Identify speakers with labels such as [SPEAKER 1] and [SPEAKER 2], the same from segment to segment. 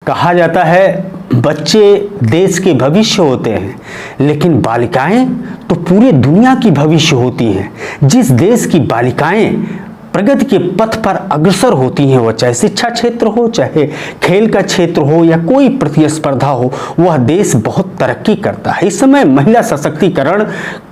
[SPEAKER 1] कहा जाता है बच्चे देश के भविष्य होते हैं, लेकिन बालिकाएं तो पूरी दुनिया की भविष्य होती हैं। जिस देश की बालिकाएं प्रगति के पथ पर अग्रसर होती हैं, वह चाहे शिक्षा क्षेत्र हो, चाहे खेल का क्षेत्र हो या कोई प्रतिस्पर्धा हो, वह देश बहुत तरक्की करता है। इस समय महिला सशक्तिकरण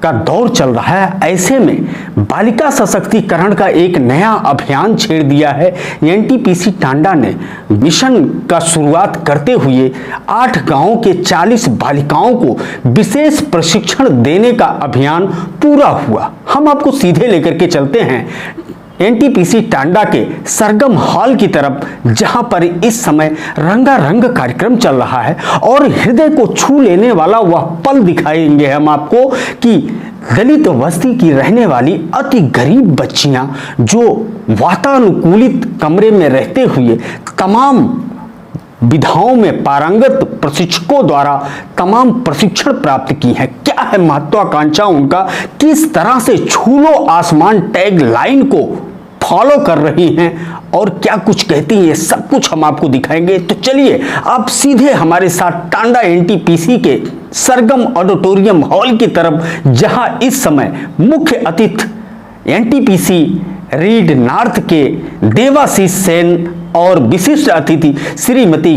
[SPEAKER 1] का दौर चल रहा है। ऐसे में बालिका सशक्तिकरण का एक नया अभियान छेड़ दिया है। एनटीपीसी टांडा ने मिशन का शुरुआत करते हुए 8 गांवों के 40 बालिकाओं को विशेष प्रशिक्षण देने का अभियान पूरा हुआ। हम आपको सीधे लेकर के चलते हैं एनटीपीसी टांडा के सरगम हॉल की तरफ, जहां पर इस समय रंगारंग कार्यक्रम चल रहा है और हृदय को छू लेने वाला वह पल दिखाएंगे हम आपको कि दलित बस्ती की रहने वाली अति गरीब बच्चियां जो वातानुकूलित कमरे में रहते हुए तमाम विधाओं में पारंगत प्रशिक्षकों द्वारा तमाम प्रशिक्षण प्राप्त की है। क्या है महत्वाकांक्षा उनका, किस तरह से छू लो आसमान टैग लाइन को फॉलो कर रही हैं और क्या कुछ कहती हैं, सब कुछ हम आपको दिखाएंगे। तो चलिए आप सीधे हमारे साथ टांडा एनटीपीसी के सरगम ऑडिटोरियम हॉल की तरफ, जहां इस समय मुख्य अतिथि एनटीपीसी रीड नॉर्थ के देवाशीष सेन और विशिष्ट अतिथि श्रीमती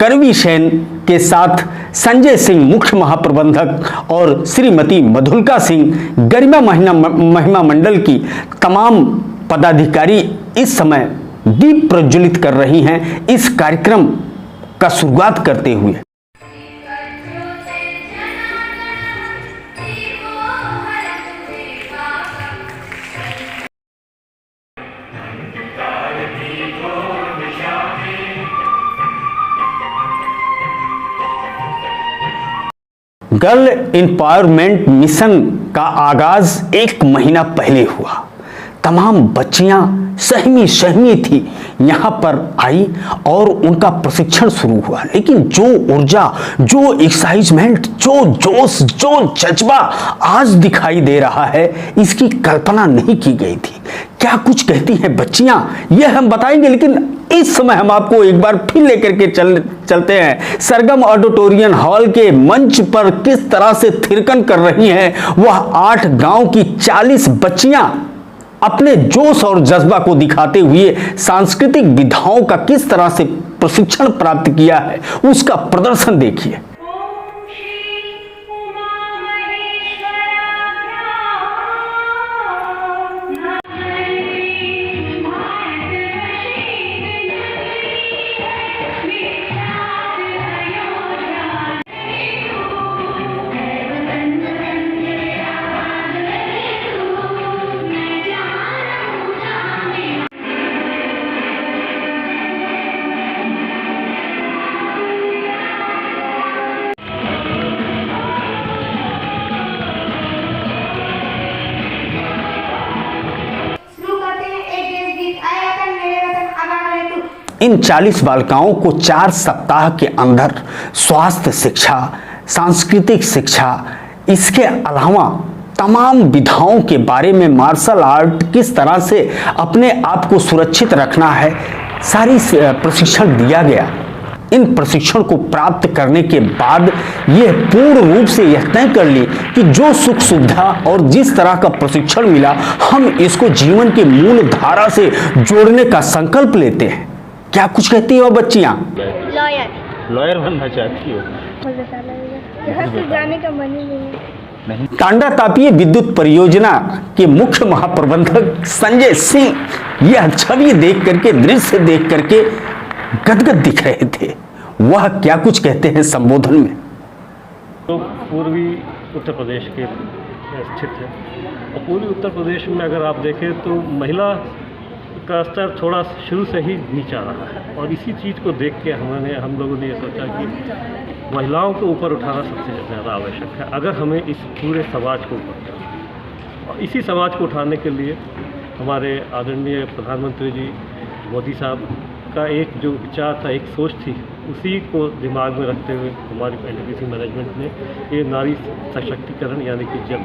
[SPEAKER 1] करवी सेन के साथ संजय सिंह मुख्य महाप्रबंधक और श्रीमती मधुलिका सिंह गरिमा महिमा मंडल की तमाम पदाधिकारी इस समय दीप प्रज्वलित कर रही हैं इस कार्यक्रम का शुरुआत करते हुए। गर्ल एम्पावरमेंट मिशन का आगाज 1 महीना पहले हुआ। तमाम बच्चियां सहमी थी, यहाँ पर आई और उनका प्रशिक्षण शुरू हुआ। लेकिन जो ऊर्जा, जो एक्साइटमेंट, जो जोश, जो जज्बा आज दिखाई दे रहा है, इसकी कल्पना नहीं की गई थी। क्या कुछ कहती हैं बच्चियां, यह हम बताएंगे, लेकिन इस समय हम आपको एक बार फिर लेकर के चलते हैं सरगम ऑडिटोरियम हॉल के मंच पर। किस तरह से थिरकन कर रही हैं वह 8 गांव की 40 बच्चियां अपने जोश और जज्बा को दिखाते हुए सांस्कृतिक विधाओं का किस तरह से प्रशिक्षण प्राप्त किया है, उसका प्रदर्शन देखिए। इन 40 बालिकाओं को 4 सप्ताह के अंदर स्वास्थ्य शिक्षा, सांस्कृतिक शिक्षा, इसके अलावा तमाम विधाओं के बारे में, मार्शल आर्ट किस तरह से अपने आप को सुरक्षित रखना है, सारी प्रशिक्षण दिया गया। इन प्रशिक्षण को प्राप्त करने के बाद यह पूर्ण रूप से यह तय कर ली कि जो सुख सुविधा और जिस तरह का प्रशिक्षण मिला, हम इसको जीवन की मूल धारा से जोड़ने का संकल्प लेते हैं। क्या कुछ कहती हो बच्चियां?
[SPEAKER 2] लॉयर बनना चाहती हो?
[SPEAKER 3] यहाँ से जाने का मन ही नहीं।
[SPEAKER 1] टांडा तापीय विद्युत परियोजना के मुख्य महाप्रबंधक संजय सिंह यह छवि देख करके, दृश्य देख करके गदगद दिख रहे थे। वह क्या कुछ कहते हैं संबोधन में।
[SPEAKER 2] तो पूर्वी उत्तर प्रदेश के स्थित है और पूर्वी उत्तर प्रदेश में अगर आप देखें तो महिला का स्तर थोड़ा शुरू से ही नीचा रहा है और इसी चीज़ को देख के हम लोगों ने ये सोचा कि महिलाओं को ऊपर उठाना सबसे ज़्यादा आवश्यक है अगर हमें इस पूरे समाज को ऊपर करना। और इसी समाज को उठाने के लिए हमारे आदरणीय प्रधानमंत्री जी मोदी साहब का एक जो विचार था, एक सोच थी, उसी को दिमाग में रखते हुए हमारी एनटीपीसी मैनेजमेंट ने ये नारी सशक्तिकरण यानी कि जब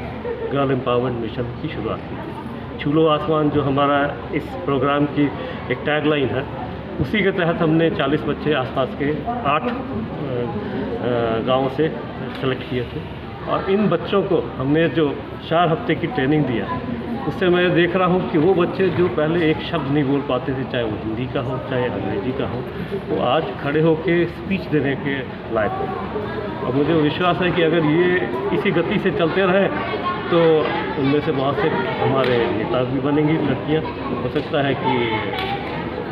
[SPEAKER 2] गर्ल एम्पावरमेंट मिशन की शुरुआत की। छू लो आसमान जो हमारा इस प्रोग्राम की एक टैगलाइन है, उसी के तहत हमने 40 बच्चे आसपास के 8 गाँवों से सेलेक्ट किए थे और इन बच्चों को हमने जो 4 हफ्ते की ट्रेनिंग दिया, उससे मैं देख रहा हूँ कि वो बच्चे जो पहले एक शब्द नहीं बोल पाते थे, चाहे वो हिंदी का हो चाहे अंग्रेजी का हो, वो आज खड़े होकर स्पीच देने के लायक हो। और मुझे विश्वास है कि अगर ये इसी गति से चलते रहे तो उनमें से बहुत से हमारे नेता भी बनेंगी लड़कियाँ। हो सकता है कि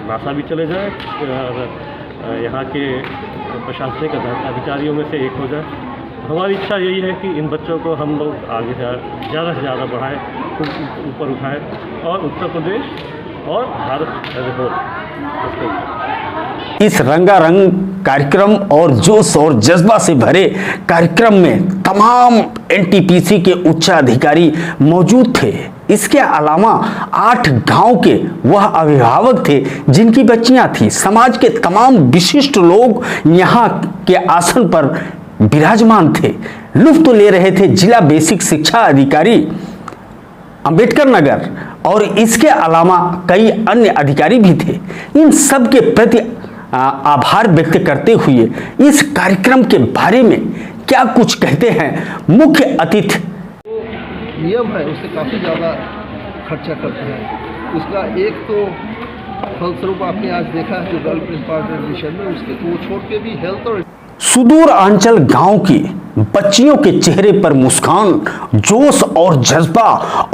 [SPEAKER 2] नासा भी चले जाए और यहाँ के प्रशासनिक अधिकारियों में से एक हो जाए। हमारी इच्छा यही है कि इन बच्चों को हम लोग आगे ज़्यादा से ज़्यादा बढ़ाएं, ऊपर उठाएं और उत्तर प्रदेश और भारत एज ए होल
[SPEAKER 1] इस रंगारंग कार्यक्रम और जोश और जज्बा से भरे कार्यक्रम में तमाम एनटीपीसी के उच्चाधिकारी मौजूद थे। इसके अलावा 8 गांव के वह अभिभावक थे जिनकी बच्चियां थी। समाज के तमाम विशिष्ट लोग यहाँ के आसन पर विराजमान थे, लुत्फ ले रहे थे। जिला बेसिक शिक्षा अधिकारी अंबेडकर नगर और इसके अलावा कई अन्य अधिकारी भी थे। इन सब के प्रति आभार व्यक्त करते हुए इस कार्यक्रम के बारे में क्या कुछ कहते हैं मुख्य अतिथि।
[SPEAKER 4] नियम है उससे काफ़ी ज़्यादा खर्चा करते हैं। उसका एक तो फलस्वरूप आपने आज देखा है जो गर्ल इम्पावर्टमेंट मिशन में, उसके वो छोड़ के भी हेल्थ और
[SPEAKER 1] सुदूर अंचल गांव की बच्चियों के चेहरे पर मुस्कान, जोश और जज्बा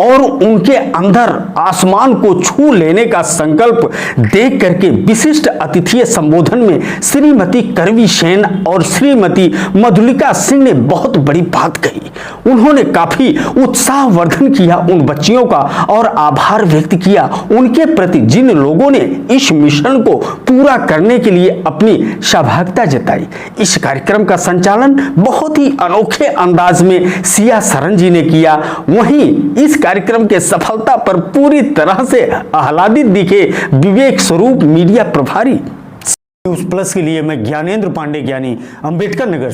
[SPEAKER 1] और उनके अंदर आसमान को छू लेने का संकल्प देख करके विशिष्ट अतिथि संबोधन में श्रीमती करवी सेन और श्रीमती मधुलिका सिंह ने बहुत बड़ी बात कही। उन्होंने काफी उत्साहवर्धन किया उन बच्चियों का और आभार व्यक्त किया उनके प्रति जिन लोगों ने इस मिशन को पूरा करने के लिए अपनी सहभागिता जताई। इस कार्यक्रम का संचालन बहुत ही अनोखे अंदाज में सिया सरन जी ने किया। वहीं इस कार्यक्रम के सफलता पर पूरी तरह से आह्लादित दिखे विवेक स्वरूप मीडिया प्रभारी। न्यूज़ प्लस के लिए मैं ज्ञानेंद्र पांडे, ज्ञानी, अंबेडकर नगर।